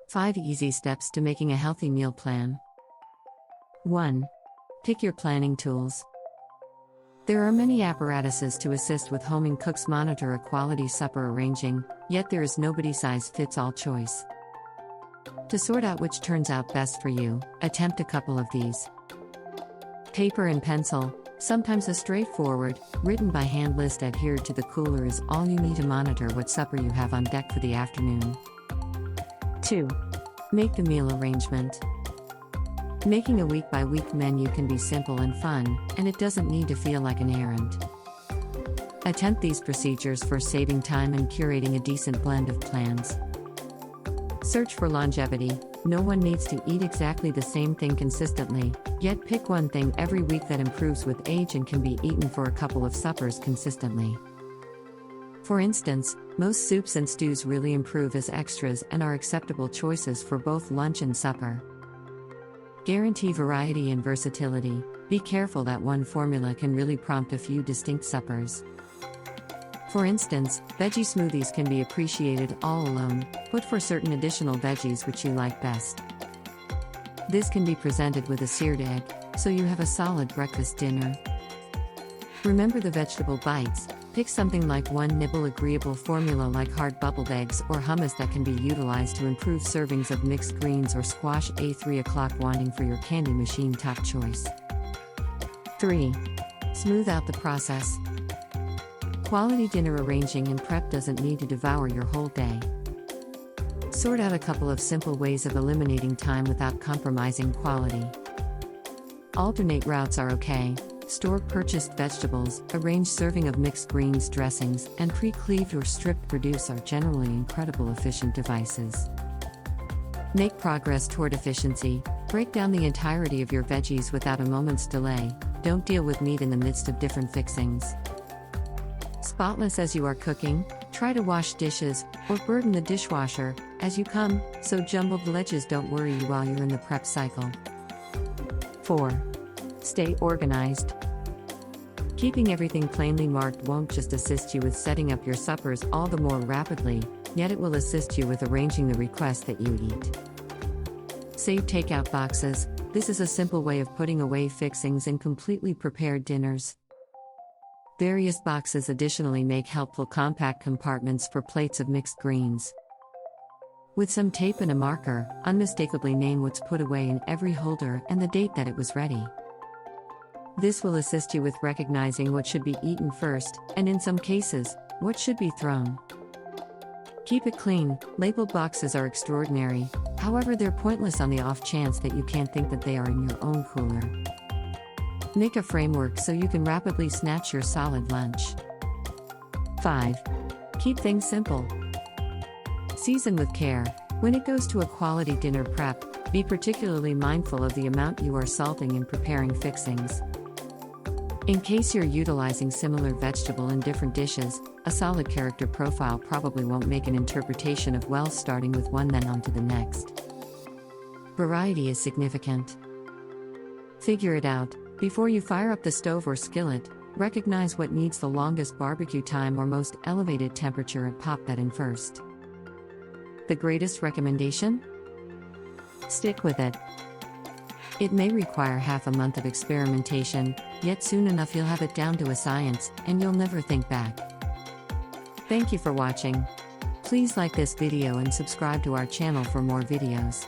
5 easy steps to making a healthy meal plan. 1. Pick your planning tools. There are many apparatuses to assist with homing cooks monitor a quality supper arranging, yet there is nobody size fits all choice. To sort out which turns out best for you, attempt a couple of these. Paper and pencil, sometimes a straightforward, written by hand list adhered to the cooler is all you need to monitor what supper you have on deck for the afternoon. 2. Make the meal arrangement. Making a week-by-week menu can be simple and fun, and it doesn't need to feel like an errand. Attempt these procedures for saving time and curating a decent blend of plans. Search for longevity. No one needs to eat exactly the same thing consistently, yet pick one thing every week that improves with age and can be eaten for a couple of suppers consistently. For instance, most soups and stews really improve as extras and are acceptable choices for both lunch and supper. Guarantee variety and versatility. Be careful that one formula can really prompt a few distinct suppers. For instance, veggie smoothies can be appreciated all alone, but for certain additional veggies which you like best. This can be presented with a seared egg, so you have a solid breakfast dinner. Remember the vegetable bites. Pick something like one nibble agreeable formula like hard bubbled eggs or hummus that can be utilized to improve servings of mixed greens or squash. A 3 o'clock wanting for your candy machine top choice. 3. Smooth out the process. Quality dinner arranging and prep doesn't need to devour your whole day. Sort out a couple of simple ways of eliminating time without compromising quality. Alternate routes are okay. Store purchased vegetables, arrange serving of mixed greens dressings, and pre-cleaved or stripped produce are generally incredible efficient devices. Make progress toward efficiency. Break down the entirety of your veggies without a moment's delay. Don't deal with meat in the midst of different fixings. Spotless as you are cooking, try to wash dishes, or burden the dishwasher as you come, so jumbled ledges don't worry you while you're in the prep cycle. 4. Stay organized. Keeping everything plainly marked won't just assist you with setting up your suppers all the more rapidly, yet it will assist you with arranging the requests that you eat. Save takeout boxes. This is a simple way of putting away fixings in completely prepared dinners. Various boxes additionally make helpful compact compartments for plates of mixed greens. With some tape and a marker, unmistakably name what's put away in every holder and the date that it was ready. This will assist you with recognizing what should be eaten first, and in some cases, what should be thrown. Keep it clean. Labeled boxes are extraordinary, however they're pointless on the off chance that you can't think that they are in your own cooler. Make a framework so you can rapidly snatch your solid lunch. 5. Keep things simple. Season with care. When it goes to a quality dinner prep, be particularly mindful of the amount you are salting in preparing fixings. In case you're utilizing similar vegetable in different dishes, a solid character profile probably won't make an interpretation of well starting with one then on to the next. Variety is significant. Figure it out. Before you fire up the stove or skillet, recognize what needs the longest barbecue time or most elevated temperature and pop that in first. The greatest recommendation? Stick with it. It may require half a month of experimentation, yet soon enough you'll have it down to a science, and you'll never think back. Thank you for watching. Please like this video and subscribe to our channel for more videos.